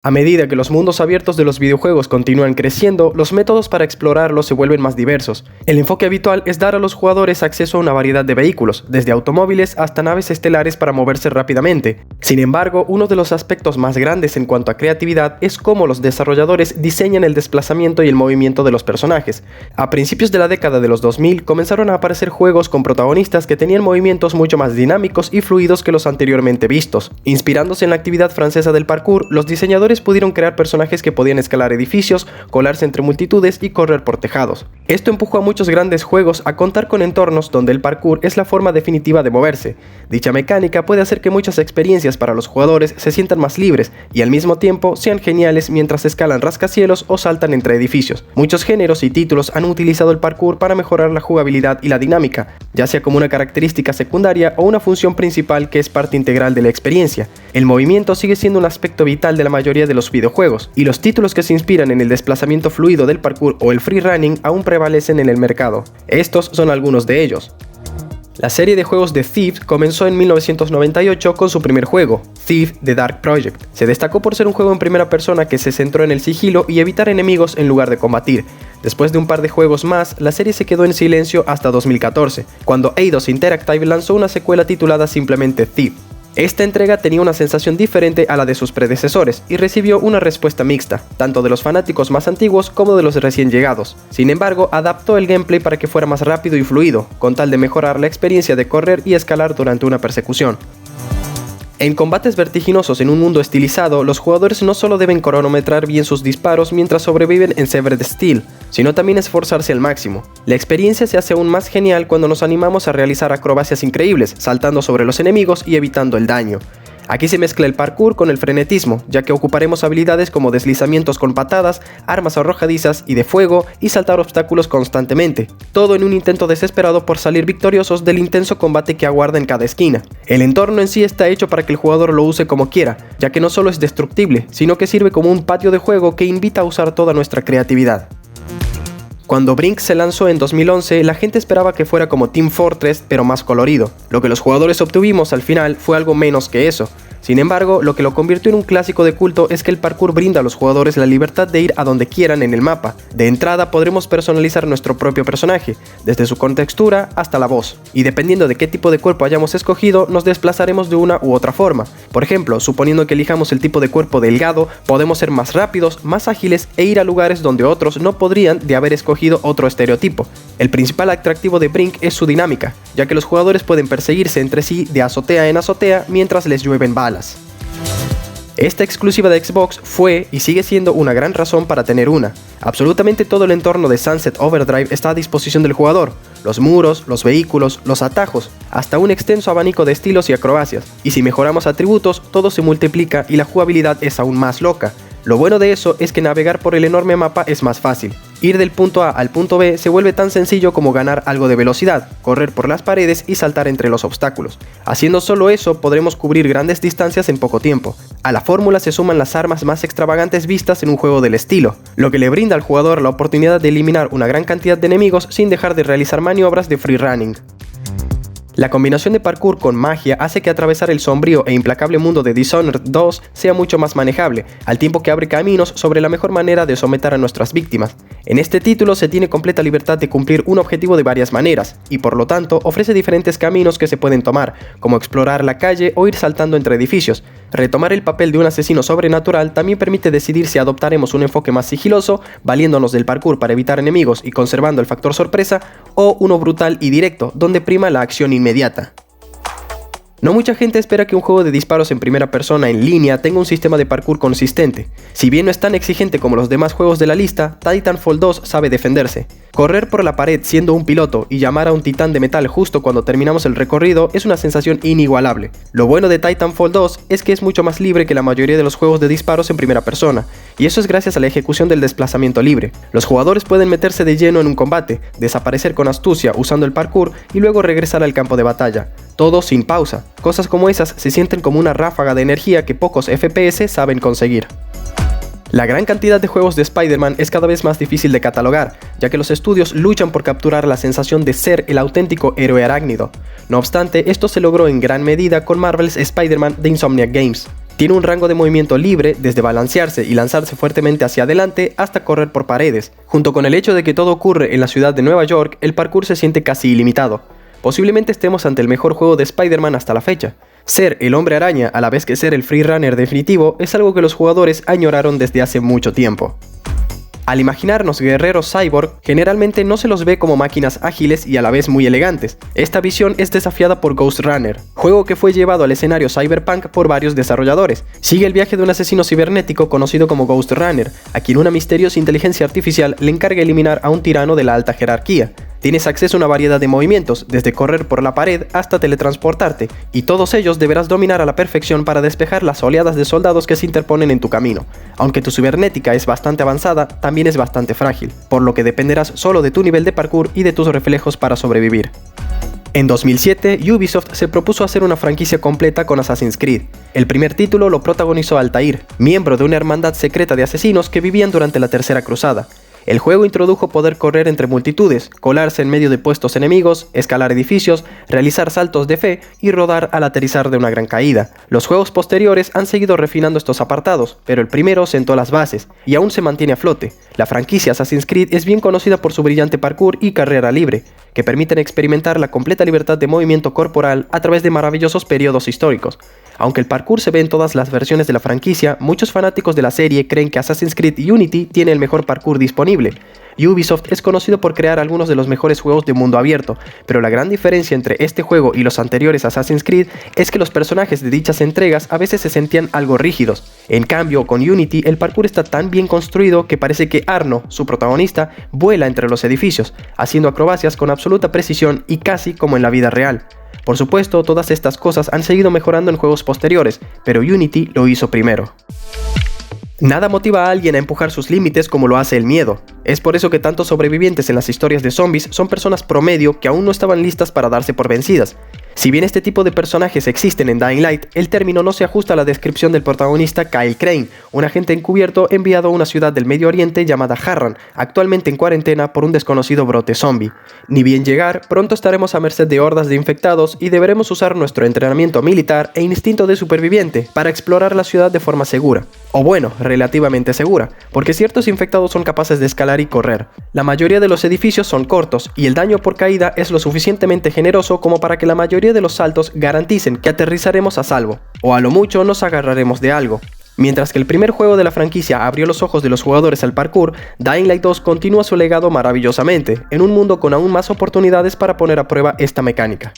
A medida que los mundos abiertos de los videojuegos continúan creciendo, los métodos para explorarlos se vuelven más diversos. El enfoque habitual es dar a los jugadores acceso a una variedad de vehículos, desde automóviles hasta naves estelares para moverse rápidamente. Sin embargo, uno de los aspectos más grandes en cuanto a creatividad es cómo los desarrolladores diseñan el desplazamiento y el movimiento de los personajes. A principios de la década de los 2000 comenzaron a aparecer juegos con protagonistas que tenían movimientos mucho más dinámicos y fluidos que los anteriormente vistos. Inspirándose en la actividad francesa del parkour, los diseñadores pudieron crear personajes que podían escalar edificios, colarse entre multitudes y correr por tejados. Esto empujó a muchos grandes juegos a contar con entornos donde el parkour es la forma definitiva de moverse. Dicha mecánica puede hacer que muchas experiencias para los jugadores se sientan más libres y al mismo tiempo sean geniales mientras escalan rascacielos o saltan entre edificios. Muchos géneros y títulos han utilizado el parkour para mejorar la jugabilidad y la dinámica, ya sea como una característica secundaria o una función principal que es parte integral de la experiencia. El movimiento sigue siendo un aspecto vital de la mayoría de los videojuegos, y los títulos que se inspiran en el desplazamiento fluido del parkour o el freerunning aún prevalecen en el mercado. Estos son algunos de ellos. La serie de juegos de Thief comenzó en 1998 con su primer juego, Thief: The Dark Project. Se destacó por ser un juego en primera persona que se centró en el sigilo y evitar enemigos en lugar de combatir. Después de un par de juegos más, la serie se quedó en silencio hasta 2014, cuando Eidos Interactive lanzó una secuela titulada simplemente Thief. Esta entrega tenía una sensación diferente a la de sus predecesores y recibió una respuesta mixta, tanto de los fanáticos más antiguos como de los recién llegados. Sin embargo, adaptó el gameplay para que fuera más rápido y fluido, con tal de mejorar la experiencia de correr y escalar durante una persecución. En combates vertiginosos en un mundo estilizado, los jugadores no solo deben cronometrar bien sus disparos mientras sobreviven en Severed Steel, sino también esforzarse al máximo. La experiencia se hace aún más genial cuando nos animamos a realizar acrobacias increíbles, saltando sobre los enemigos y evitando el daño. Aquí se mezcla el parkour con el frenetismo, ya que ocuparemos habilidades como deslizamientos con patadas, armas arrojadizas y de fuego, y saltar obstáculos constantemente, todo en un intento desesperado por salir victoriosos del intenso combate que aguarda en cada esquina. El entorno en sí está hecho para que el jugador lo use como quiera, ya que no solo es destructible, sino que sirve como un patio de juego que invita a usar toda nuestra creatividad. Cuando Brink se lanzó en 2011, la gente esperaba que fuera como Team Fortress, pero más colorido. Lo que los jugadores obtuvimos al final fue algo menos que eso. Sin embargo, lo que lo convirtió en un clásico de culto es que el parkour brinda a los jugadores la libertad de ir a donde quieran en el mapa. De entrada podremos personalizar nuestro propio personaje, desde su contextura hasta la voz, y dependiendo de qué tipo de cuerpo hayamos escogido, nos desplazaremos de una u otra forma. Por ejemplo, suponiendo que elijamos el tipo de cuerpo delgado, podemos ser más rápidos, más ágiles e ir a lugares donde otros no podrían de haber escogido otro estereotipo. El principal atractivo de Brink es su dinámica, ya que los jugadores pueden perseguirse entre sí de azotea en azotea mientras les llueven balas. Esta exclusiva de Xbox fue y sigue siendo una gran razón para tener una. Absolutamente todo el entorno de Sunset Overdrive está a disposición del jugador, los muros, los vehículos, los atajos, hasta un extenso abanico de estilos y acrobacias, y si mejoramos atributos, todo se multiplica y la jugabilidad es aún más loca. Lo bueno de eso es que navegar por el enorme mapa es más fácil. Ir del punto A al punto B se vuelve tan sencillo como ganar algo de velocidad, correr por las paredes y saltar entre los obstáculos. Haciendo solo eso podremos cubrir grandes distancias en poco tiempo. A la fórmula se suman las armas más extravagantes vistas en un juego del estilo, lo que le brinda al jugador la oportunidad de eliminar una gran cantidad de enemigos sin dejar de realizar maniobras de freerunning. La combinación de parkour con magia hace que atravesar el sombrío e implacable mundo de Dishonored 2 sea mucho más manejable, al tiempo que abre caminos sobre la mejor manera de someter a nuestras víctimas. En este título se tiene completa libertad de cumplir un objetivo de varias maneras, y por lo tanto ofrece diferentes caminos que se pueden tomar, como explorar la calle o ir saltando entre edificios. Retomar el papel de un asesino sobrenatural también permite decidir si adoptaremos un enfoque más sigiloso, valiéndonos del parkour para evitar enemigos y conservando el factor sorpresa, o uno brutal y directo, donde prima la acción inmediata. No mucha gente espera que un juego de disparos en primera persona en línea tenga un sistema de parkour consistente. Si bien no es tan exigente como los demás juegos de la lista, Titanfall 2 sabe defenderse. Correr por la pared siendo un piloto y llamar a un titán de metal justo cuando terminamos el recorrido es una sensación inigualable. Lo bueno de Titanfall 2 es que es mucho más libre que la mayoría de los juegos de disparos en primera persona, y eso es gracias a la ejecución del desplazamiento libre. Los jugadores pueden meterse de lleno en un combate, desaparecer con astucia usando el parkour y luego regresar al campo de batalla. Todo sin pausa. Cosas como esas se sienten como una ráfaga de energía que pocos FPS saben conseguir. La gran cantidad de juegos de Spider-Man es cada vez más difícil de catalogar, ya que los estudios luchan por capturar la sensación de ser el auténtico héroe arácnido. No obstante, esto se logró en gran medida con Marvel's Spider-Man de Insomniac Games. Tiene un rango de movimiento libre desde balancearse y lanzarse fuertemente hacia adelante hasta correr por paredes. Junto con el hecho de que todo ocurre en la ciudad de Nueva York, el parkour se siente casi ilimitado. Posiblemente estemos ante el mejor juego de Spider-Man hasta la fecha. Ser el hombre araña a la vez que ser el freerunner definitivo es algo que los jugadores añoraron desde hace mucho tiempo. Al imaginarnos guerreros cyborg, generalmente no se los ve como máquinas ágiles y a la vez muy elegantes. Esta visión es desafiada por Ghost Runner, juego que fue llevado al escenario cyberpunk por varios desarrolladores. Sigue el viaje de un asesino cibernético conocido como Ghost Runner, a quien una misteriosa inteligencia artificial le encarga eliminar a un tirano de la alta jerarquía. Tienes acceso a una variedad de movimientos, desde correr por la pared hasta teletransportarte, y todos ellos deberás dominar a la perfección para despejar las oleadas de soldados que se interponen en tu camino. Aunque tu cibernética es bastante avanzada, también es bastante frágil, por lo que dependerás solo de tu nivel de parkour y de tus reflejos para sobrevivir. En 2007, Ubisoft se propuso hacer una franquicia completa con Assassin's Creed. El primer título lo protagonizó Altair, miembro de una hermandad secreta de asesinos que vivían durante la Tercera Cruzada. El juego introdujo poder correr entre multitudes, colarse en medio de puestos enemigos, escalar edificios, realizar saltos de fe y rodar al aterrizar de una gran caída. Los juegos posteriores han seguido refinando estos apartados, pero el primero sentó las bases, y aún se mantiene a flote. La franquicia Assassin's Creed es bien conocida por su brillante parkour y carrera libre, que permiten experimentar la completa libertad de movimiento corporal a través de maravillosos periodos históricos. Aunque el parkour se ve en todas las versiones de la franquicia, muchos fanáticos de la serie creen que Assassin's Creed Unity tiene el mejor parkour disponible. Ubisoft es conocido por crear algunos de los mejores juegos de mundo abierto, pero la gran diferencia entre este juego y los anteriores Assassin's Creed es que los personajes de dichas entregas a veces se sentían algo rígidos. En cambio, con Unity el parkour está tan bien construido que parece que Arno, su protagonista, vuela entre los edificios, haciendo acrobacias con absoluta precisión y casi como en la vida real. Por supuesto, todas estas cosas han seguido mejorando en juegos posteriores, pero Unity lo hizo primero. Nada motiva a alguien a empujar sus límites como lo hace el miedo. Es por eso que tantos sobrevivientes en las historias de zombies son personas promedio que aún no estaban listas para darse por vencidas. Si bien este tipo de personajes existen en Dying Light, el término no se ajusta a la descripción del protagonista Kyle Crane, un agente encubierto enviado a una ciudad del Medio Oriente llamada Harran, actualmente en cuarentena por un desconocido brote zombie. Ni bien llegar, pronto estaremos a merced de hordas de infectados y deberemos usar nuestro entrenamiento militar e instinto de superviviente para explorar la ciudad de forma segura. O bueno, relativamente segura, porque ciertos infectados son capaces de escalar y correr. La mayoría de los edificios son cortos y el daño por caída es lo suficientemente generoso como para que la mayoría de los saltos garanticen que aterrizaremos a salvo, o a lo mucho nos agarraremos de algo. Mientras que el primer juego de la franquicia abrió los ojos de los jugadores al parkour, Dying Light 2 continúa su legado maravillosamente, en un mundo con aún más oportunidades para poner a prueba esta mecánica.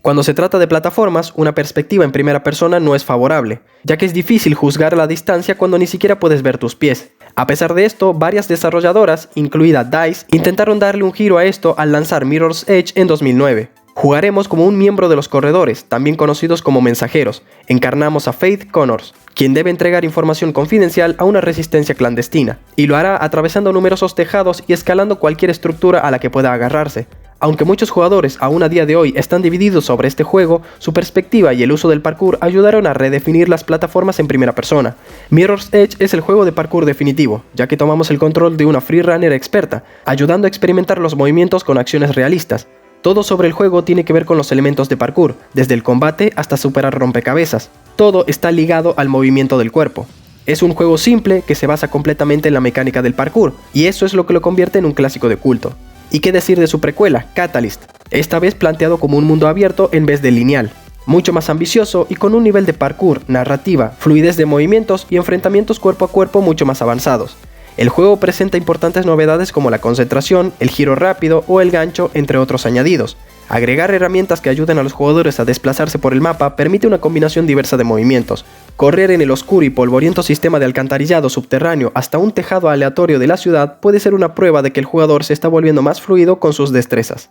Cuando se trata de plataformas, una perspectiva en primera persona no es favorable, ya que es difícil juzgar a la distancia cuando ni siquiera puedes ver tus pies. A pesar de esto, varias desarrolladoras, incluida DICE, intentaron darle un giro a esto al lanzar Mirror's Edge en 2009. Jugaremos como un miembro de los corredores, también conocidos como mensajeros. Encarnamos a Faith Connors, quien debe entregar información confidencial a una resistencia clandestina, y lo hará atravesando numerosos tejados y escalando cualquier estructura a la que pueda agarrarse. Aunque muchos jugadores aún a día de hoy están divididos sobre este juego, su perspectiva y el uso del parkour ayudaron a redefinir las plataformas en primera persona. Mirror's Edge es el juego de parkour definitivo, ya que tomamos el control de una freerunner experta, ayudando a experimentar los movimientos con acciones realistas. Todo sobre el juego tiene que ver con los elementos de parkour, desde el combate hasta superar rompecabezas. Todo está ligado al movimiento del cuerpo. Es un juego simple que se basa completamente en la mecánica del parkour, y eso es lo que lo convierte en un clásico de culto. ¿Y qué decir de su precuela, Catalyst? Esta vez planteado como un mundo abierto en vez de lineal, mucho más ambicioso y con un nivel de parkour, narrativa, fluidez de movimientos y enfrentamientos cuerpo a cuerpo mucho más avanzados. El juego presenta importantes novedades como la concentración, el giro rápido o el gancho, entre otros añadidos. Agregar herramientas que ayuden a los jugadores a desplazarse por el mapa permite una combinación diversa de movimientos. Correr en el oscuro y polvoriento sistema de alcantarillado subterráneo hasta un tejado aleatorio de la ciudad puede ser una prueba de que el jugador se está volviendo más fluido con sus destrezas.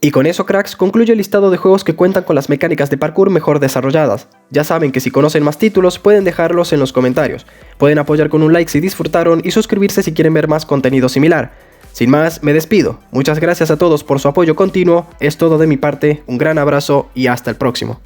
Y con eso, cracks, concluye el listado de juegos que cuentan con las mecánicas de parkour mejor desarrolladas. Ya saben que si conocen más títulos pueden dejarlos en los comentarios. Pueden apoyar con un like si disfrutaron y suscribirse si quieren ver más contenido similar. Sin más, me despido. Muchas gracias a todos por su apoyo continuo. Es todo de mi parte, un gran abrazo y hasta el próximo.